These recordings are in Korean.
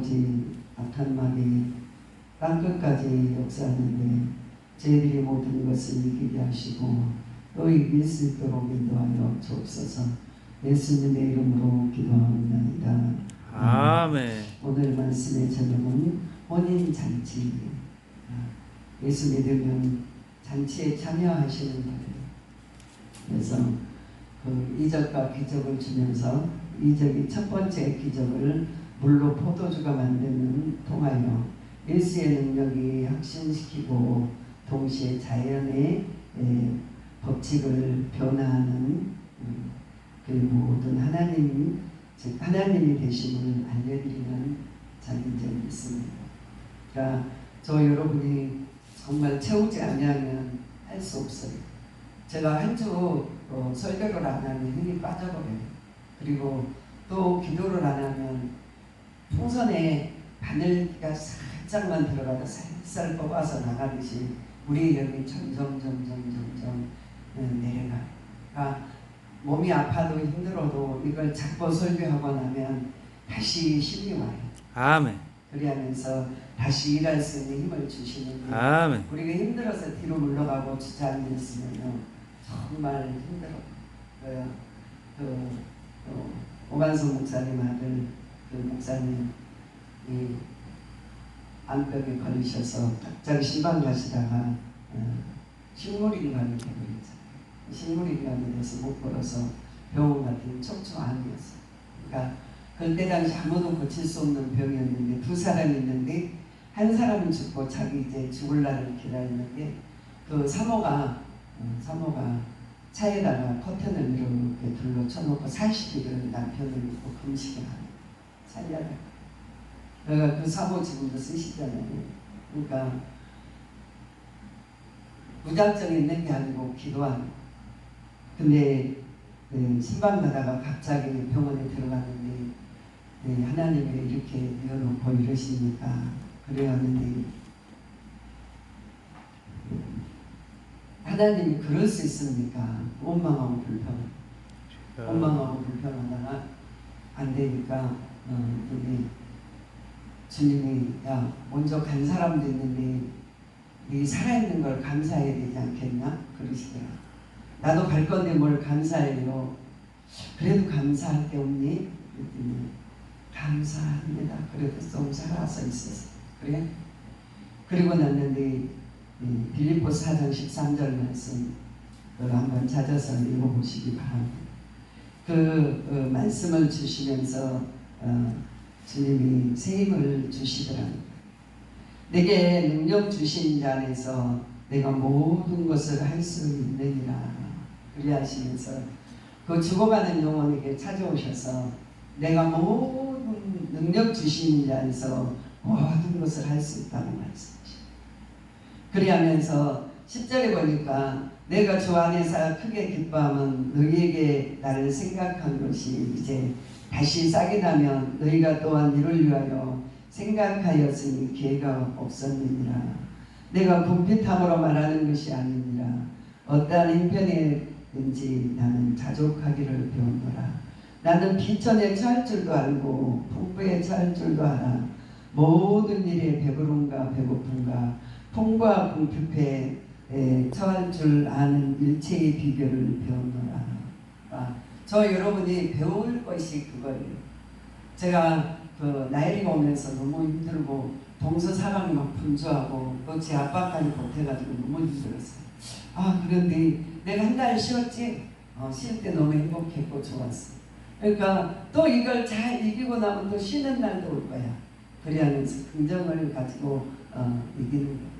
아버지 악한 마귀 땅끝까지 역사하는데 저희들이 모든 것을 이기게 하시고 또 이길 수 있도록 인도하여 주옵소서. 예수님의 이름으로 기도하옵나이다. 아멘. 오늘 말씀의 제목은 혼인잔치. 예수 믿으면 잔치에 참여하시는 거예요. 그래서 그 이적과 기적을 주면서 이적이 첫 번째 기적을 물로 포도주가 만드는 통하여 예수의 능력이 확신시키고 동시에 자연의 법칙을 변화하는 그 모든 하나님이 되심을 알려드리는 장인점이 있습니다. 그러니까 저 여러분이 정말 채우지 않으면 할 수 없어요. 제가 한 주 설교를 안 하면 힘이 빠져버려요. 그리고 또 기도를 안 하면 풍선에 바늘기가 살짝만 들어가도 살살 뽑아서 나가듯이 우리의 영이 점점 내려가요. 그러니까 몸이 아파도 힘들어도 이걸 잡고 설교하고 나면 다시 힘이 와요. 아멘. 그리하면서 다시 일할 수 있는 힘을 주시는데 아멘. 우리가 힘들어서 뒤로 물러가고 주저앉았으면 정말 힘들어요. 오만성 목사님 아들 그 목사님 이 암병에 걸리셔서 갑자기 신방 가시다가 식물인간이 되버렸잖아요. 식물인간이 돼서 못 걸어서 병원 같은 척추암이었어요. 그러니까 그때 당시 아무도 고칠 수 없는 병이었는데 두 사람이 있는데 한 사람은 죽고 자기 이제 죽을 날을 기다리는데 그 사모가 차에다가 커튼을 이렇게 둘러쳐놓고 40일을 남편을 믿고 금식을 하는 살려야 돼. 그러니까 그 사모 지금도 쓰시잖아요. 그러니까 무작정에 있는 게 아니고 기도하는. 근데 신방 가다가 갑자기 병원에 들어갔는데 하나님이 이렇게 이어놓고 이러시니까 그래왔는데 하나님이 그럴 수 있습니까? 원망하고 불평하다가 안 되니까 우리 주님이 야 먼저 간 사람도 있는데 네 살아있는 걸 감사해야 되지 않겠나? 그러시더라. 나도 갈 건데 뭘 감사해요. 그래도 감사할 게 없니? 그랬더니 감사합니다. 그래도 좀 살아서 있었어. 그래? 그리고 났는데 빌립보서 4장 13절 말씀 그걸 한번 찾아서 읽어보시기 바랍니다. 그 말씀을 주시면서 주님이 새 힘을 주시더랍니다. 내게 능력 주신 자 안에서 내가 모든 것을 할 수 있느니라. 그리하시면서 그 죽어가는 영혼에게 찾아오셔서 내가 모든 능력 주신 자 안에서 모든 것을 할 수 있다고 말씀하십니다. 그리하면서 10절에 보니까 내가 주 안에서 크게 기뻐하면 너희에게 나를 생각한 것이 이제 다시 싹이 나면 너희가 또한 이를 위하여 생각하였으니 기회가 없었느니라. 내가 궁핍함으로 말하는 것이 아니니라. 어떠한 형편에든지 나는 자족하기를 배우노라. 나는 비천에 처할 줄도 알고 풍부에 처할 줄도 알아. 모든 일에 배부름과 배고픔과 풍부와 궁핍에 처할 줄 아는 일체의 비결을 배우노라. 저 여러분이 배울 것이 그거예요. 제가 그 나이가 오면서 너무 힘들고 동서사방이 막 분주하고 또 제 아빠까지 보태가지고 너무 힘들었어요. 그런데 내가 한 달 쉬었지? 쉴 때 너무 행복했고 좋았어. 그러니까 또 이걸 잘 이기고 나면 또 쉬는 날도 올 거야. 그래야면서 긍정을 가지고 이기는 거야.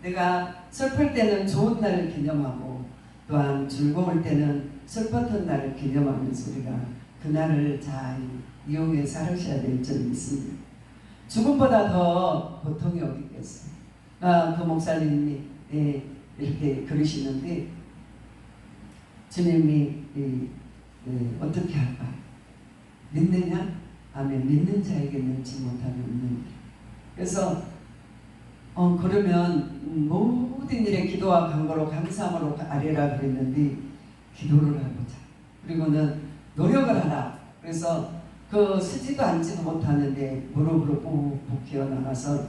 내가 슬플 때는 좋은 날을 기념하고 또한 즐거울 때는 슬펐던 날을 기념하면서 우리가 그날을 잘 이용해 살으셔야 될 점이 있습니다. 죽음보다 더 고통이 어디 있겠어요. 그 목사님이 이렇게 그러시는데 주님이 어떻게 할까? 믿느냐? 아멘. 믿는 자에게 믿지 못하면 없는. 그래서 그러면 모든 일에 기도와 간구로 감사함으로 아뢰라 그랬는데 기도를 해보자. 그리고는 노력을 하라. 그래서 그 쓰지도 앉지도 못하는데 무릎으로 푹푹 기어 나가서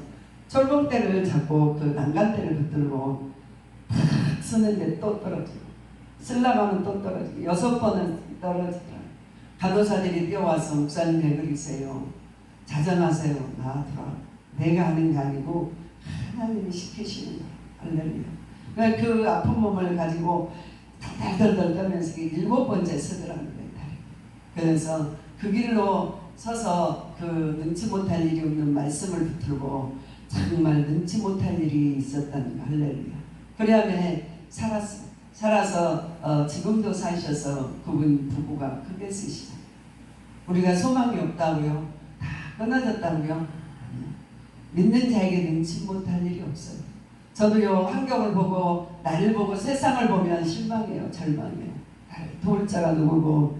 철봉대를 잡고 그 난간대를 붙들고 탁 서는데 또 떨어지고 쓰려고 하면 또 떨어지고 6번은 떨어지더라. 간호사들이 뛰어와서 목사님 왜 그러세요? 자정하세요. 나더라. 내가 하는 게 아니고 하나님이 시키시는 거야. 할렐루야. 그러니까 그 아픈 몸을 가지고 달달달달 떨면서 7번째 서더라는 거예요. 그래서 그 길로 서서 그 능치 못할 일이 없는 말씀을 붙들고 정말 능치 못할 일이 있었다는 거. 할렐루야. 그래야매 살아서 지금도 사셔서 그분 부부가 크게 쓰시죠. 우리가 소망이 없다고요? 다 끊어졌다고요? 아니요. 믿는 자에게 능치 못할 일이 없어요. 저도요, 환경을 보고 나를 보고 세상을 보면 실망해요. 절망해요. 도울 자가 누구고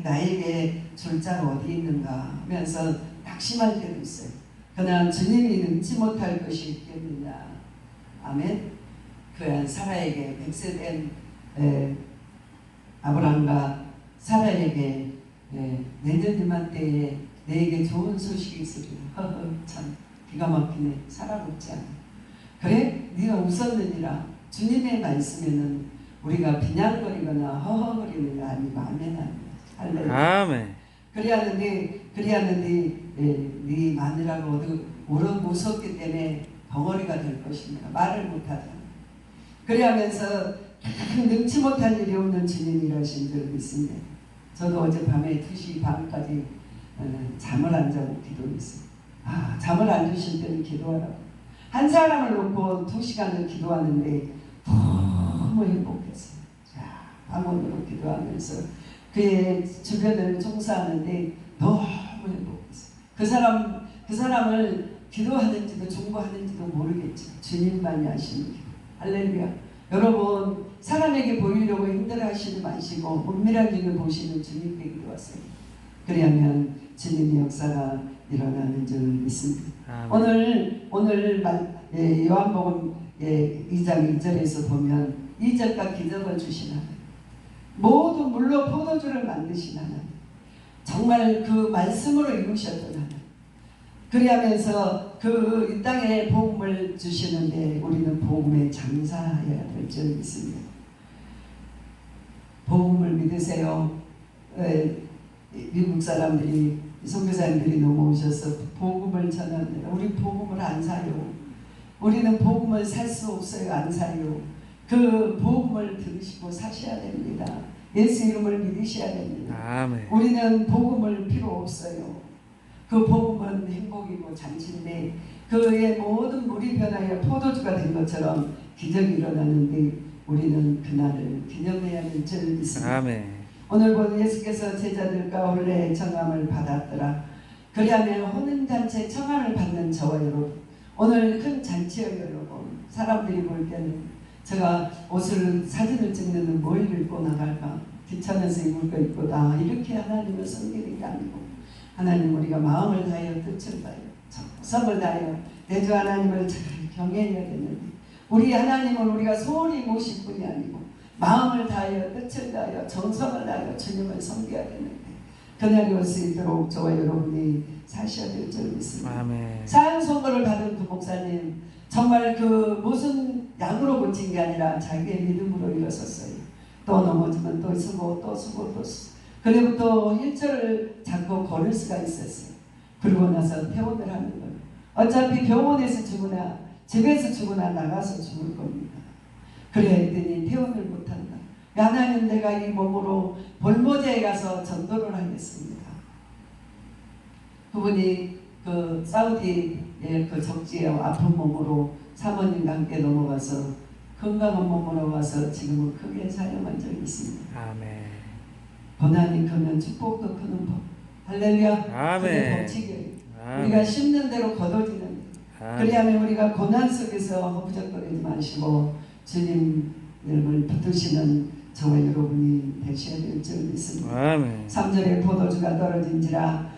나에게 줄 자가 어디 있는가 하면서 낙심할 때도 있어요. 그러나 주님이 능치 못할 것이 있겠느냐. 아멘. 그 사라에게 백세된 아브라함과 사라에게 내년 이맘때에 내게 좋은 소식이 있으리라. 참 기가 막히네. 사라 없지 않아. 그래? 네가 웃었느니라. 주님의 말씀에는 우리가 비난거리거나 허허거리는 게 아니고 아멘. 할렐루야. 아멘. 그리하는데 네 마누라가 무섭기 때문에 덩어리가 될 것입니다. 말을 못하잖아. 그리하면서 능치 못할 일이 없는 주님이 이러신 줄 믿습니다. 저도 어젯밤에 2시 반까지 잠을 안 자고 기도했어요. 잠을 안 주실 때는 기도하라고. 한 사람을 놓고 2시간을 기도하는데 너무 행복했어요. 자, 방언으로 기도하면서 그의 주변을 총사하는데 너무 행복했어요. 그 사람을 기도하는지도 중보하는지도 모르겠죠. 주님만이 아시는 기도. 할렐루야. 여러분, 사람에게 보이려고 힘들어하시지 마시고 은밀한 중을 보시는 주님께 기도하세요. 그리하면 주님의 역사가 일어나는 줄 믿습니다. 오늘 요한복음 2장 1절에서 보면 이적과 기적을 주신 하나님, 모든 물로 포도주를 만드신 하나님, 정말 그 말씀으로 이루셨던 하나님, 그리하면서 이 땅에 복음을 주시는데 우리는 복음에 장사해야 될 줄 믿습니다. 복음을 믿으세요. 미국 사람들이 선교사님들이 넘어오셔서 복음을 전합니다. 우리 복음을 안 사요. 우리는 복음을 살 수 없어요. 안 사요. 그 복음을 들으시고 사셔야 됩니다. 예수 이름을 믿으셔야 됩니다. 아멘. 우리는 복음을 필요 없어요. 그 복음은 행복이고 잔치인데 그의 모든 물이 변하여 포도주가 된 것처럼 기적이 일어나는데 우리는 그날을 기념해야 할 줄 믿습니다. 아멘. 오늘 본 예수께서 제자들과 혼례 청함을 받았더라. 그리하면 혼인잔치에 청함을 받는 저와 여러분, 오늘 큰 잔치예요. 여러분, 사람들이 볼 때는 제가 사진을 찍는 뭘 입고 나갈까, 귀찮아서 입을 거 입고 다 이렇게 하나님을 섬기는 게 아니고, 하나님 우리가 마음을 다하여 뜻을 다하여 정성을 다하여 내 주 하나님을 잘 경외해야 되는데, 우리 하나님은 우리가 소홀히 모실 분이 아니고 마음을 다하여 뜻을 다하여 정성을 다하여 주님을 섬겨야 되는데 그날이 올 수 있도록 저와 여러분이 사셔야 될 줄 믿습니다. 아멘. 사형 선고를 받은 그 목사님, 정말 그 무슨 약으로 고친 게 아니라 자기의 믿음으로 일어섰어요. 또 넘어지면 또 쓰고 또 쓰고 또 쓰고, 그리고 또 휠체어를 잡고 걸을 수가 있었어요. 그러고 나서 퇴원을 하는 거예요. 어차피 병원에서 죽으나 집에서 죽으나 나가서 죽을 겁니다. 그래야 했더니 퇴원을 못한다. 하나님, 내가 이 몸으로 볼모제에 가서 전도를 하겠습니다. 그분이 그 사우디의 그 적지에 아픈 몸으로 사모님과 함께 넘어가서 건강한 몸으로 와서 지금은 크게 사용한 적이 있습니다. 아멘. 고난이 크면 축복도 크는 법. 할렐루야. 아멘. 그게 법칙이에요. 아멘. 우리가 심는 대로 거둬지는 데. 그리하면 우리가 고난 속에서 허부적거리지 마시고 주님을 붙드시는 저와 여러분이 되셔야 될 줄 믿습니다. 아멘. 3절에 포도주가 떨어진지라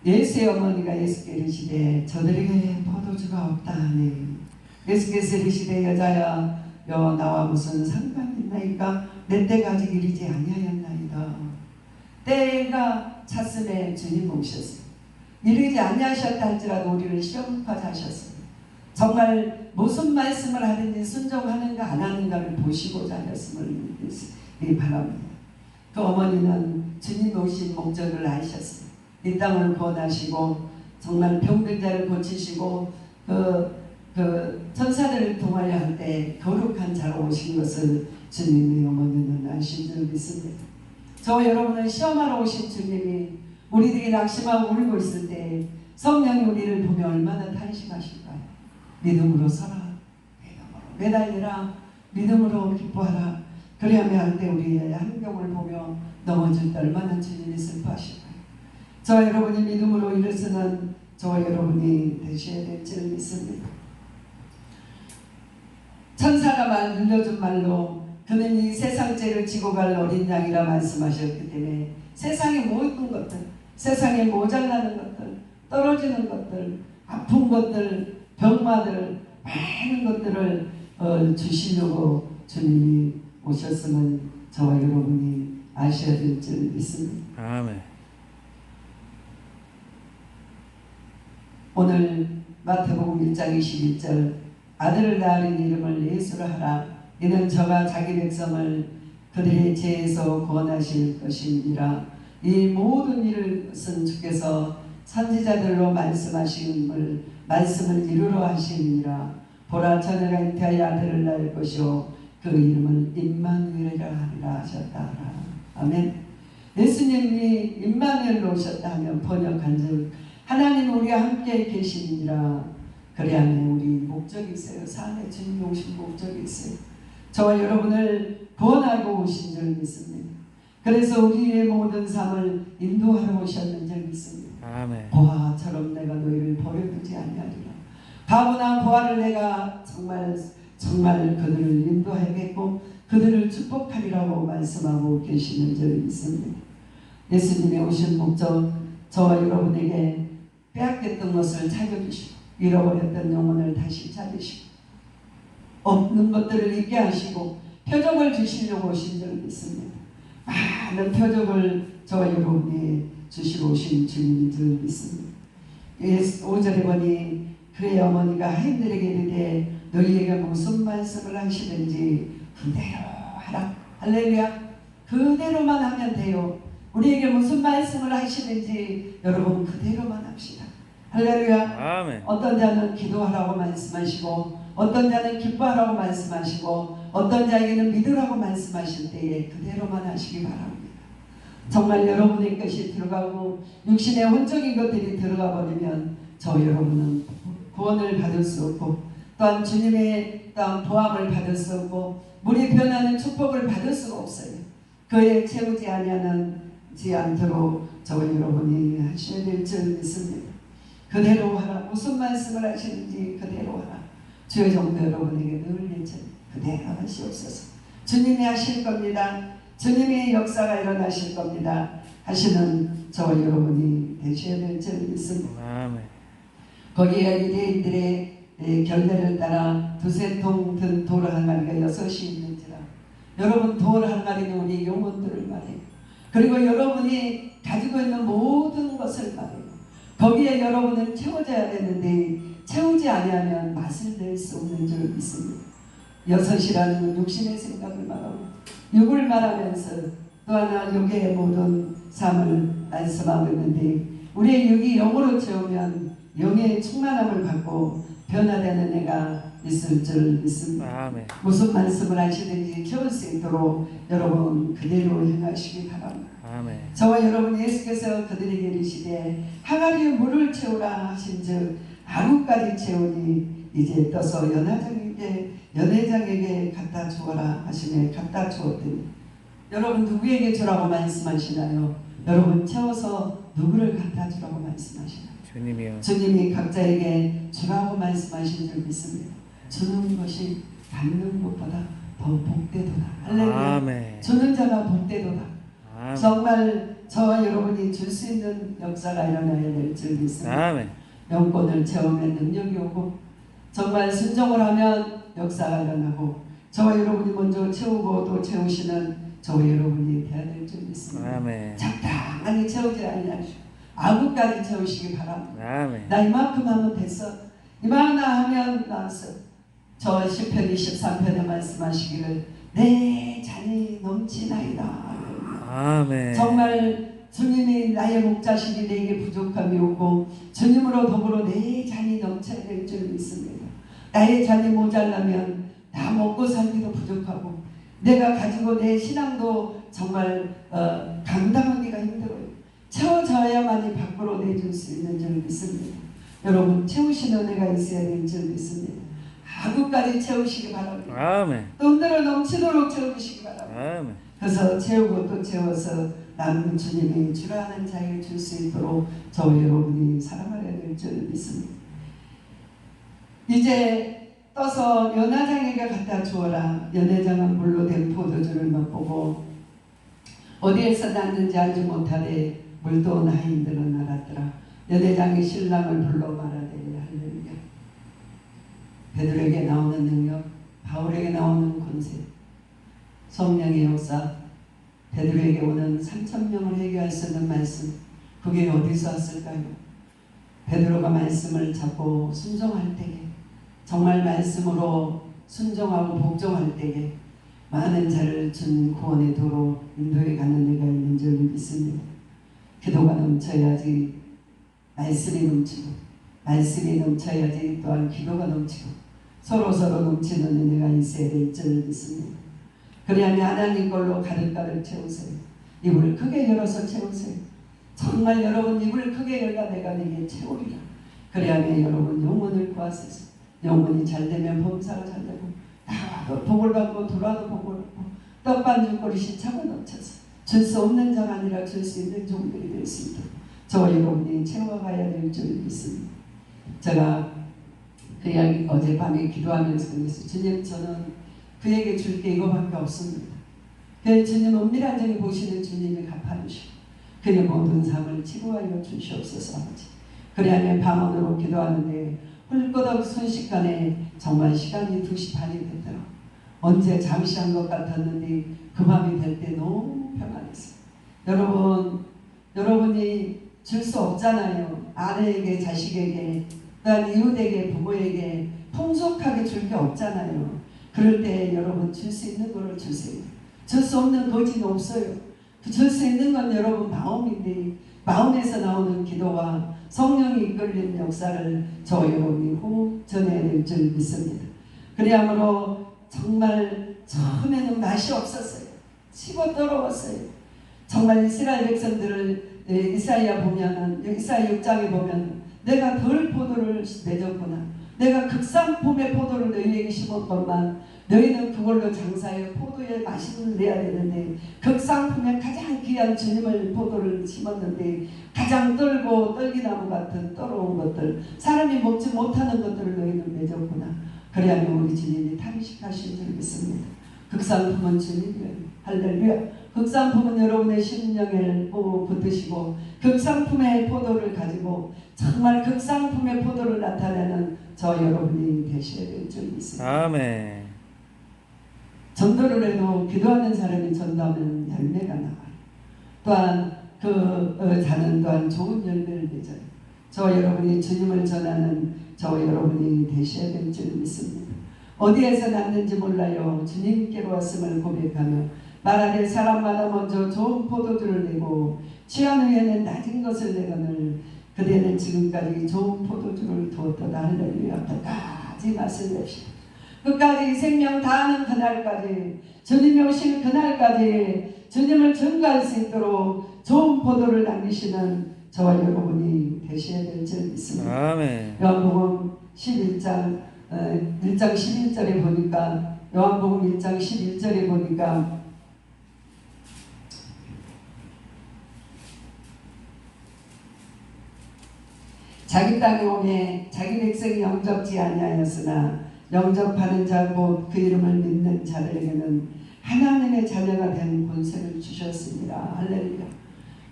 예수의 어머니가 예수께 이르시되 저들에게 포도주가 없다 하니 예수께서 이르시되 여자야 나와 무슨 상관이 있나이까 내 때가 아직 이르지 아니하였나이다. 때가 찼음에 주님 오셨어요. 이르지 아니하셨다 할지라도 우리를 시험까지 하셨어요. 정말 무슨 말씀을 하든지 순종하는가 안 하는가를 보시고자 하였음을 믿으시기 바랍니다. 그 어머니는 주님 오신 목적을 아셨어요. 이 땅을 구원하시고 정말 병든 자를 고치시고 그 천사들을 통하여 할 때 거룩한 자로 오신 것을 주님의 어머니는 아신 줄 믿습니다. 저 여러분은 시험하러 오신 주님이 우리들이 낙심하고 울고 있을 때 성령이 우리를 보며 얼마나 탄식하실까요? 믿음으로 서라, 믿음으로 매달리라, 믿음으로 기뻐하라. 그리하며 할 때 우리의 환경을 보며 넘어질 때 얼마나 주님이 슬퍼하실까요? 저와 여러분이 믿음으로 일어서는 저와 여러분이 되셔야 될 줄 믿습니다. 천사가 들려준 말로 그는 이 세상 죄를 지고 갈 어린 양이라 말씀하셨기 때문에 세상의 모든 것들, 세상에 모자라는 것들, 떨어지는 것들, 아픈 것들, 병마들, 많은 것들을 주시려고 주님이 오셨음을 저와 여러분이 아셔야 될 줄 믿습니다. 아멘. 오늘 마태복음 1장 21절 아들을 낳으린 이름을 예수라 하라. 이는 저가 자기 백성을 그들의 죄에서 구원하실 것이니라. 이 모든 일은 주께서 선지자들로 말씀을 이루러 하시니라. 보라 처녀가 잉태하여 아들을 낳을 것이요 그 이름을 임마누엘이라 하리라 하셨다. 아멘. 예수님이 임마누엘로 오셨다 하면 번역한즉 하나님 우리와 함께 계시니라. 그래야만 우리 목적이 있어요. 삶에 주님이 오신 목적이 있어요. 저와 여러분을 구원하고 오신 줄 믿습니다. 그래서 우리의 모든 삶을 인도하러 오셨는 줄 믿습니다. 아멘. 보아처럼 내가 너희를 버려두지 아니하리라. 바보나 보아를 내가 정말 그들을 인도하겠고 그들을 축복하리라고 말씀하고 계시는 줄 믿습니다. 예수님의 오신 목적 저와 여러분에게 빼앗겼던 것을 찾아주시고 잃어버렸던 영혼을 다시 찾으시고 없는 것들을 있게 하시고 표적을 주시려고 오신 줄 믿습니다. 많은 표적을 저와 여러분이 주시러 오신 주님인 줄 믿습니다. 5절에 보니 그의 어머니가 하인들에게 이르되 너희에게 무슨 말씀을 하시든지 그대로 하라. 할렐루야. 그대로만 하면 돼요. 우리에게 무슨 말씀을 하시든지 여러분 그대로만 합시다. 할렐루야. 아멘. 어떤 자는 기도하라고 말씀하시고 어떤 자는 기뻐하라고 말씀하시고 어떤 자에게는 믿으라고 말씀하실 때에 그대로만 하시기 바랍니다. 정말 여러분의 것이 들어가고 육신의 혼적인 것들이 들어가 버리면 저 여러분은 구원을 받을 수 없고 또한 주님의 또한 보함을 받을 수 없고 물이 변하는 축복을 받을 수가 없어요. 그에 채우지 아니하지 않도록 저와 여러분이 하셔야 될 줄 믿습니다. 그대로 하라. 무슨 말씀을 하시는지 그대로 하라. 주의 종도 여러분에게 늘 예천 그대로 하시옵소서. 주님이 하실 겁니다. 주님의 역사가 일어나실 겁니다. 하시는 저와 여러분이 되셔야 될 줄 믿습니다. 아멘. 거기에 유대인들의 결례를 따라 두세 통 든 돌 한 마리가 6이 있는지라. 여러분 돌 한 마리는 우리 영혼들을 말해요. 그리고 여러분이 가지고 있는 모든 것을 말해요. 거기에 여러분은 채워져야 되는데 채우지 아니하면 맛을 낼 수 없는 줄 믿습니다. 6이라는 건 육신의 생각을 말하고 육을 말하면서 또 하나 육의 모든 삶을 말씀하고 있는데 우리의 육이 영으로 채우면 영의 충만함을 받고 변화되는 애가 있을 줄 믿습니다. 아멘. 무슨 말씀을 하시든지 채울 수 있도록 여러분 그대로 행하시기 바랍니다. 아멘. 저와 여러분 예수께서 그들에게 이르시되 항아리에 물을 채우라 하신즉 아구까지 채우니 이제 떠서 연회장에게 갖다 주어라 하시며 갖다 주었더니 여러분 누구에게 주라고 말씀하시나요? 여러분 채워서 누구를 갖다 주라고 말씀하시나요? 주님이요. 주님이 각자에게 주라고 말씀하신 줄 믿습니다. 주는 것이 받는 것보다 더 복되도다. 할렐루야. 아멘. 주는 자가 복되도다. 아멘. 정말 저와 여러분이 줄 수 있는 역사가 일어나야 될 줄 믿습니다. 아멘. 영권을 채우면 능력이 오고 정말 순종을 하면 역사가 일어나고 저와 여러분이 먼저 채우고 또 채우시는 저와 여러분이 되어야 될 줄 믿습니다. 아멘. 적당히 채우지 아니하시고 아구까지 채우시기 바랍니다. 아멘. 나 이만큼 하면 됐어. 이만큼 하면 나왔어. 저 시편 23편에 말씀하시기를 내 잔이 넘치나이다. 아멘. 정말 주님이 나의 목자식이 내게 부족함이 오고 주님으로 더불어 내 잔이 넘쳐야 될 줄 믿습니다. 나의 잔이 모자라면 나 먹고 살기도 부족하고 내가 가지고 내 신앙도 정말 감당하기가 힘들어요. 채워져야만이 밖으로 내줄 수 있는 줄 믿습니다. 여러분 채우신 은혜가 있어야 될 줄 믿습니다. 아구까지 채우시기 바랍니다. 아멘. 돈들어 넘치도록 채워주시기 바랍니다. 아멘. 그래서 채우고 또 채워서 남은 주님이 주라는 자에게 줄 수 있도록 저와 여러분이 살아가야 될 줄 믿습니다. 이제 떠서 연회장에게 갖다 주어라. 연회장은 물로 된 포도주를 맛보고 어디에서 났는지 알지 못하되 물도 나인들은 알았더라. 연회장이 신랑을 불러 말하되 할렐루야. 베드로에게 나오는 능력, 바울에게 나오는 권세, 성령의 역사, 베드로에게 오는 3,000명을 해결할 수 있는 말씀, 그게 어디서 왔을까요? 베드로가 말씀을 잡고 순종할 때에, 정말 말씀으로 순종하고 복종할 때에 많은 자를 준 구원의 도로 인도에 가는 데가 있는 줄 믿습니다. 기도가 넘쳐야지 말씀이 넘치고, 말씀이 넘쳐야지 또한 기도가 넘치고, 서로 넘치는 은혜가 있어야 될 줄 믿습니다. 그래야면 하나님 걸로 가득가득 채우세요. 입을 크게 열어서 채우세요. 정말 여러분 입을 크게 열라 내가 네게 채우리라. 그래야면 여러분 영혼을 구하소서. 영혼이 잘되면 범사가 잘되고 나와도 복을 받고 돌아도 복을 받고 떡반죽 그릇이 차고 넘쳐서 줄 수 없는 자가 아니라 줄 수 있는 종들이 될 수 있도록 저와 여러분이 채워가야 될 줄 믿습니다. 제가 그 이야기 어젯밤에 기도하면서 그랬어요. 주님 저는 그에게 줄 게 이거밖에 없습니다. 그 주님 은밀한 점이 보시는 주님이 갚아주시고 그의 모든 삶을 치료하여 주시옵소서 아버지. 그래야면 밤원으로 기도하는데 훌거덕 순식간에 정말 시간이 2시 반이 됐더라. 언제 잠시 한 것 같았는데 그 밤이 될 때 너무 평안했어요. 여러분이 줄 수 없잖아요. 아내에게, 자식에게, 또한 이웃에게, 부모에게 풍족하게 줄 게 없잖아요. 그럴 때 여러분 줄 수 있는 거를 주세요. 줄 수 없는 거지는 없어요. 줄 수 있는 건 여러분 마음인데 마음에서 나오는 기도와 성령이 이끌리는 역사를 저 여러분이 호흡 전해야 될 줄 믿습니다. 그래야므로 정말 처음에는 맛이 없었어요. 치고 떨어왔어요. 정말 이스라엘 백성들을 이사야 보면은 이사야 6장에 보면 내가 덜 포도를 맺었구나. 내가 극상품의 포도를 너희에게 심었건만 너희는 그걸로 장사해 포도의 맛을 내야 되는데 극상품의 가장 귀한 주님을 포도를 심었는데 가장 떨고 떨기나무 같은 떨어온 것들 사람이 먹지 못하는 것들을 너희는 맺었구나. 그래야면 우리 주님이 탄식하신 줄 믿습니다. 극상품은 주님이에요. 할렐루야. 극상품은 여러분의 심령을 붙드시고 극상품의 포도를 가지고 정말 극상품의 포도를 나타내는 저 여러분이 되셔야 될 줄 믿습니다. 아멘. 전도를 해도 기도하는 사람이 전도하면 열매가 나와요. 또한 그 자는 또한 좋은 열매를 맺어요. 저 여러분이 주님을 전하는 저 여러분이 되셔야 될 줄 믿습니다. 어디에서 났는지 몰라요. 주님께로 왔음을 고백하며 말하되 사람마다 먼저 좋은 포도주를 내고 취한 후에는 낮은 것을 내거늘 그대는 지금까지 좋은 포도주를 두었도다. 할렐루야. 끝까지 맛을 냅시다. 끝까지 생명 다하는 그날까지 주님이 오실 그날까지 주님을 증거할 수 있도록 좋은 포도를 남기시는 저와 여러분이 되셔야 될 줄 믿습니다. 아멘. 요한복음 11장 1장 11절에 보니까 요한복음 1장 11절에 보니까 자기 땅에 오매 자기 백성이 영접지 아니하였으나 영접하는 자 곧 그 이름을 믿는 자들에게는 하나님의 자녀가 된 권세를 주셨습니다. 할렐루야.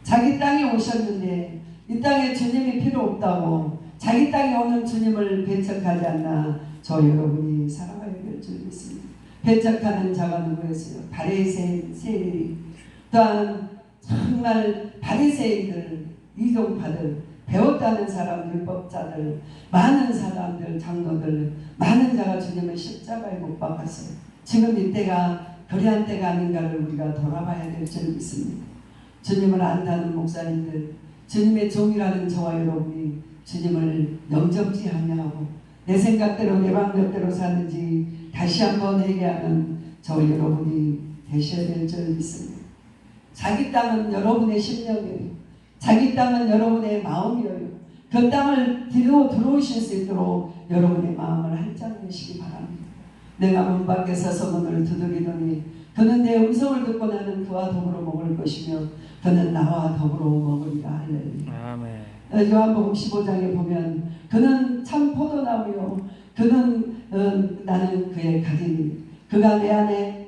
자기 땅에 오셨는데 이 땅에 주님이 필요 없다고 자기 땅에 오는 주님을 배척하지 않나 저 여러분이 살아가야 될 줄 믿습니다. 배척하는 자가 누구였어요? 바리새인들이. 또한 정말 바리새인들, 이종파들, 배웠다는 사람, 율법자들, 많은 사람들, 장로들, 많은 자가 주님을 십자가에 못 박았어요. 지금 이때가 그러한 때가 아닌가를 우리가 돌아봐야 될 줄 믿습니다. 주님을 안다는 목사님들, 주님의 종이라는 저와 여러분이 주님을 영접지 않냐고 내 생각대로 내 방법대로 사는지 다시 한번 회개하는 저와 여러분이 되셔야 될 줄 믿습니다. 자기 땅은 여러분의 심령이에요. 자기 땅은 여러분의 마음이에요. 그 땅을 뒤로 들어오실 수 있도록 여러분의 마음을 한짝 내시기 바랍니다. 내가 문 밖에 서서 문을 두드리더니 그는 내 음성을 듣고 나는 그와 더불어 먹을 것이며 그는 나와 더불어 먹으리라. 할렐루야. 아멘. 요한복음 15장에 보면 그는 참 포도나무요 그는 나는 그의 가지니 그가 내 안에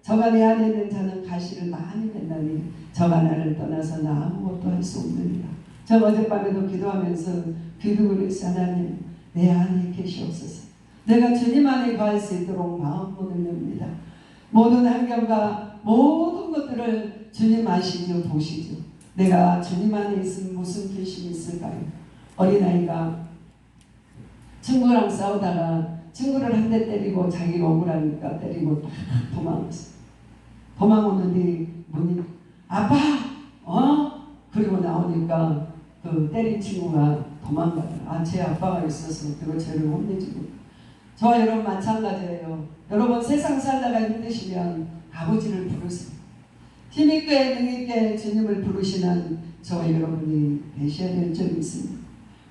저가 내 안에 있는 자는 가시를 많이 맺나니 저가 나를 떠나서 나 아무것도 할 수 없느니라. 저 어젯밤에도 기도하면서 기도를 했어. 하나님 내 안에 계시옵소서. 내가 주님 안에 거할 수 있도록 마음 문을 엽니다. 모든 환경과 모든 것들을 주님 아시죠, 보시죠. 내가 주님 안에 있으면 무슨 결심이 있을까요? 어린아이가 친구랑 싸우다가 친구를 한 대 때리고 자기가 억울하니까 때리고 도망갔어. 도망오는데 뭐니? 아빠! 그리고 나오니까 그 때린 친구가 도망가더라. 제 아빠가 있어서 그리고 쟤를 혼내주고. 저와 여러분 마찬가지예요. 여러분 세상 살다가 힘드시면 아버지를 부르세요. 힘있게 능있게 주님을 부르시는 저와 여러분이 되셔야 될 줄 믿습니다.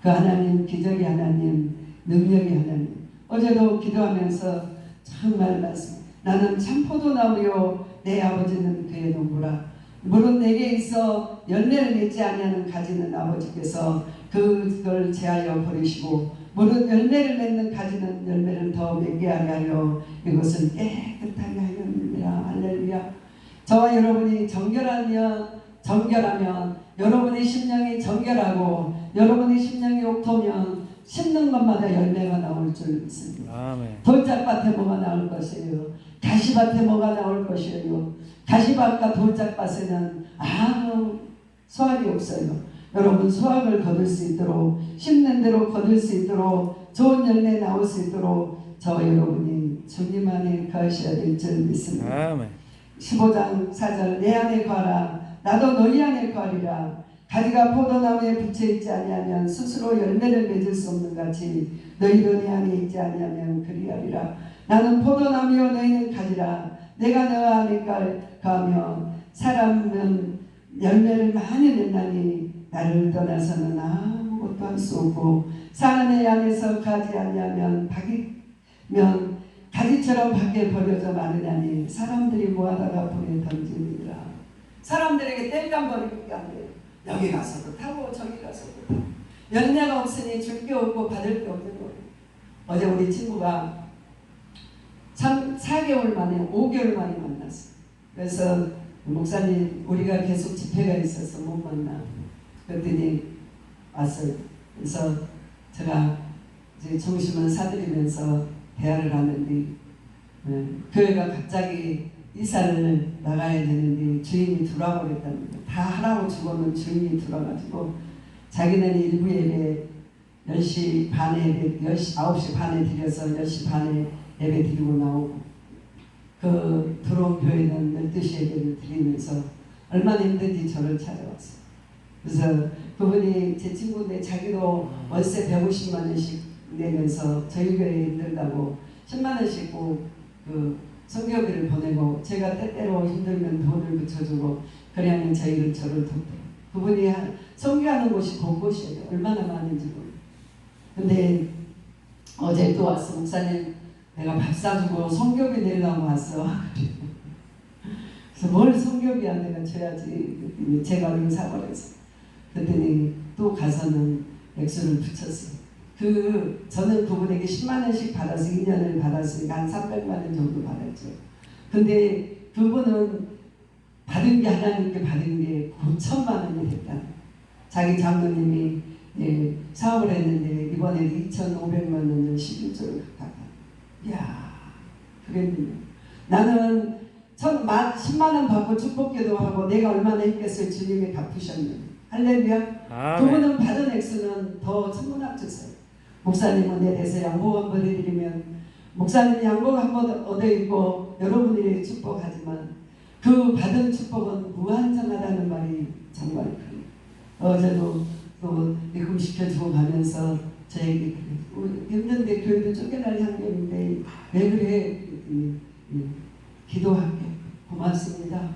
그 하나님, 기적의 하나님, 능력의 하나님. 어제도 기도하면서 정말 말씀. 나는 참 포도나무요 내 아버지는 그의 농부라. 물은 내게 있어 열매를 맺지 아니하는 가지는 아버지께서 그걸 제하여 버리시고 물은 열매를 맺는 가지는 열매를 더 맺게 하여 이것을 깨끗하게 하였느니라. 할렐루야. 저와 여러분이 정결하면 여러분의 심령이 정결하고 여러분의 심령이 옥토면 심는 것마다 열매가 나올 줄 믿습니다. 아멘. 돌짝밭에 뭐가 나올 것이에요. 가시밭에 뭐가 나올 것이에요. 가시밭과 돌짝밭에는 아무 수확이 없어요. 여러분 수확을 거둘 수 있도록 심는 대로 거둘 수 있도록 좋은 열매 나올 수 있도록 저와 여러분이 주님 안에 거하셔야 될 줄 믿습니다. 아멘. 15장 4절 내 안에 거하라 나도 너희 안에 거하리라. 가지가 포도나무에 붙여있지 아니하면 스스로 열매를 맺을 수 없는 같이 너희도 내 안에 있지 아니하면 그리하리라. 나는 포도나무요 너희는 가지라. 내가 너 안에 거하며 사람은 열매를 많이 맺나니 나를 떠나서는 아무것도 할 수 없고 사람의 안에서 가지 아니하면 가지처럼 밖에 버려져 마르냐니 사람들이 모아다가 불에 던지니라. 사람들에게 뗄감 버리는 게 아니에요. 여기 가서도 타고 저기 가서도 타고 열매가 없으니 줄 게 없고 받을 게 없는 거예요. 어제 우리 친구가 참 4개월 만에 5개월 만에 만났어요. 그래서 목사님 우리가 계속 집회가 있어서 못 만나. 그랬더니 왔어요. 그래서 제가 이제 점심을 사드리면서 대화를 하는데 교회가 갑자기 이사를 나가야 되는데 주인이 들어와 버렸다는 거예요. 다 하라고 주고는 주인이 들어가지고 자기는 일부 예배 10시 반에 9시 반에 드려서 10시 반에 예배 드리고 나오고 그 들어온 교회는 12시 예배를 드리면서 얼마나 힘든지 저를 찾아왔어요. 그래서 그분이 제 친구인데 자기도 월세 150만 원씩 내면서 저희 교회에 힘들다고 10만 원씩 그 성교비를 보내고 제가 때때로 힘들면 돈을 붙여주고 그래야만 저희를 저를 돕더라고요. 그분이 성교하는 곳이 곳곳이에요. 얼마나 많은지 모르겠어요. 근데 어제 또 왔어. 목사님 내가 밥 사주고 성교비 내려고 왔어. 그래서 뭘 성교비야 내가 줘야지. 제가 얼른 사버렸어. 그랬더니 또 가서는 액수를 붙였어요. 저는 그분에게 10만 원씩 받아서 2년을 받았으니까 한 300만 원 정도 받았죠. 근데 그분은 받은 게 하나님께 받은 게 9천만 원이 됐다. 자기 장로님이 사업을 했는데 이번에 2,500만 원을 11조를 갖다가 이야 그랬는데 나는 10만 원 받고 축복기도 하고 내가 얼마나 했겠어요. 주님이 갚으셨는데. 할렐루야. 아멘. 그분은 받은 액수는 더 천문학적이세요. 목사님은 내 대해서 양복 한번 해드리면 목사님 양복 한번 얻어입고 여러분이 축복하지만 그 받은 축복은 무한정하다는 말이 정말 큰. 어제도 또 입금시켜주고 가면서 저에게 힘든데 교회도 쫓겨날 환경인데 왜 그래? 기도할게. 고맙습니다.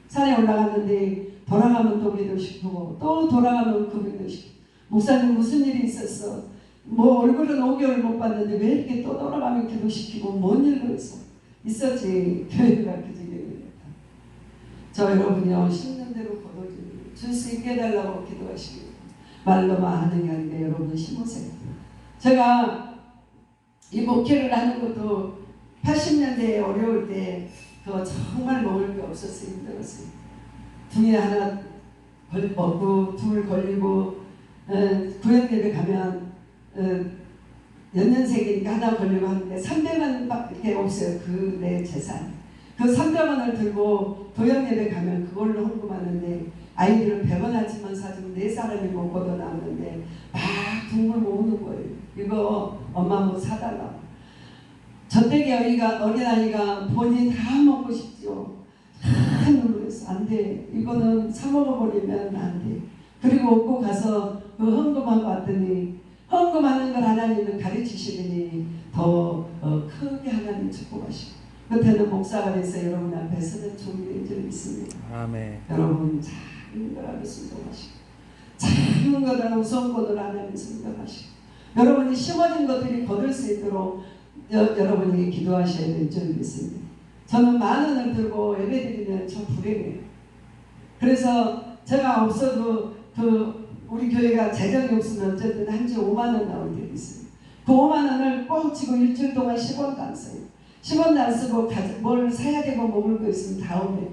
산에 올라갔는데 돌아가면 또 기도 싶고 또 돌아가면 그 기도 싶고 목사님 무슨 일이 있었어? 뭐 얼굴은 5개월 못 봤는데 왜 이렇게 또 돌아가면 기도시키고 뭔 일도 있었지. 교회가 그 지경이었다. 저 여러분이요 심는 대로 줄 수 있게 해달라고 기도하시기 말로만 하는 게 아니라 여러분 심으세요. 제가 이 목회를 하는 것도 80년대에 어려울 때 그거 정말 먹을 게 없어서 힘들었어요. 등에 하나 먹고 둘 걸리고 구역예배 가면 연년생이니까 하나 걸리고 하는데 300원밖에 없어요. 그 내 재산. 그 300원을 들고 도역예배 가면 그걸로 헌금하는데 아이들은 100원 아침만 사주면 4사람이 먹고도 남는데 막 국물 모으는 거예요. 이거 엄마 뭐 사달라고. 저때기 어린아이가 본인 다 먹고 싶죠. 다 놀랐어. 안 돼. 이거는 사 먹어버리면 안 돼. 그리고 얻고 가서 그 헌금하고 왔더니 헌금하는 걸 하나님은 가르치시더니 더 크게 하나님 축복하시고 그때는 목사가 돼서 여러분 앞에 서는 종이 줄 있습니다. 아멘. 여러분 작은 거라도 순종하시고 작은 거라도 우선권으로 하나님 순종하시고 여러분이 심어진 것들이 거둘 수 있도록 여러분에게 기도하셔야 될 줄 믿습니다. 저는 10,000원을 들고 예배드리면 저 불행해요. 그래서 제가 없어도 우리 교회가 재정이 없으면 어쨌든 한 주에 5만 원 나올 때도 있어요. 그 5만 원을 뻥 치고 일주일 동안 10원도 안 써요. 10원도 안 쓰고 뭘 사야 되고 먹을 거 있으면 다음에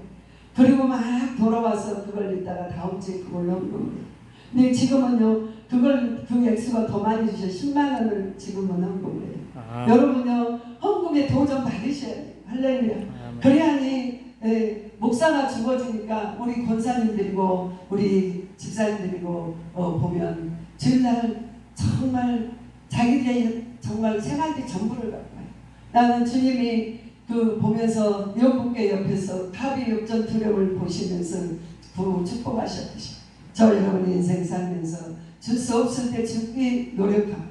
그리고 막 돌아와서 그걸 읽다가 다음 주에 그걸 넣는 거예요. 근데 지금은요 그 액수가 더 많이 주셔 10만 원을 지금은 한 거예요. 여러분요 헌금에 도전 받으셔야 돼요. 할렐루야. 그래야니 목사가 죽어지니까 우리 권사님들이고 우리 집사님들이고 보면 주일날 정말 자기들의 정말 생활비 전부를 갖고 와요. 나는 주님이 보면서 여분께 옆에서 탑이 역전 두려움을 보시면서 축복하셨듯이 저 여러분의 인생 살면서 줄 수 없을 때 주기 노력하고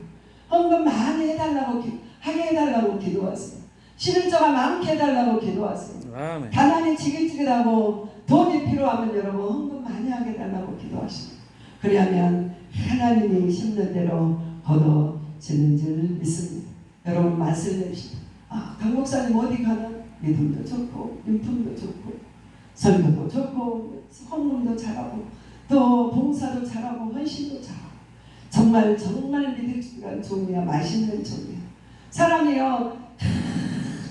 헌금 많이 해달라고 하게 해달라고 기도하세요. 11조가 많게 해달라고 기도하세요. 아멘. 가난이 지긋지긋하고 돈이 필요하면 여러분 헌금 많이 하게 해달라고 기도하시고 그래야면 하나님이 심는 대로 거둬지는 줄 믿습니다. 여러분 말씀 내십시오. 강 목사님 어디 가나 믿음도 좋고 인품도 좋고 설교도 좋고 헌금도 잘하고 또 봉사도 잘하고 헌신도 잘하고 정말 믿음직한 종이야. 맛있는 종이야. 사람이요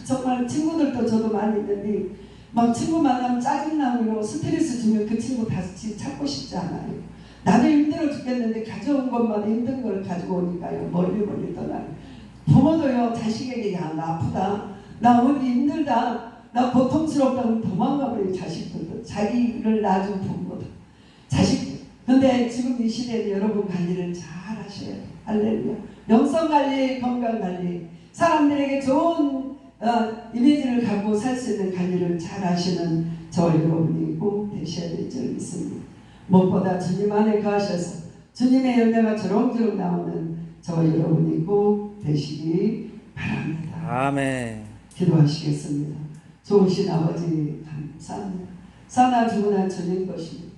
정말 친구들도 저도 많이 있는데 막 친구 만나면 짜증나고 스트레스 주면 그 친구 다시 찾고 싶지 않아요. 나도 힘들어 죽겠는데 가져온 것마다 힘든 걸 가지고 오니까요 멀리 떠나요. 부모도요 자식에게 야 나 아프다 나 어디 힘들다 나 고통스럽다고 도망가버려요. 자식들도 자기를 낳아준 부모도 자식들. 근데 지금 이 시대에 여러분 관리를 잘 하셔야 돼요. 할렐루야. 영성관리 건강관리 사람들에게 좋은 이미지를 갖고 살 수 있는 관리를 잘 하시는 저 여러분이 꼭 되셔야 될 줄 믿습니다. 무엇보다 주님 안에 거하셔서 주님의 열매가 주렁주렁 나오는 저 여러분이 꼭 되시기 바랍니다. 아멘. 기도하시겠습니다. 좋으신 아버지 감사합니다. 사나 죽으나 주님 것입니다.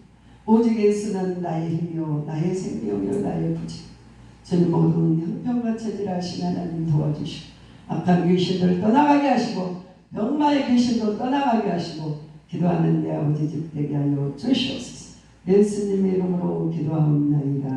오직 예수는 나의 힘이요 나의 생명이요 나의 부지. 주님 모든 형편과 체질을 하신 하나님 도와주시고 악한 귀신들 떠나가게 하시고 병마의 귀신도 떠나가게 하시고 기도하는 내 아버지 집 되게 하여 주시옵소서. 예수님의 이름으로 기도하옵나이다.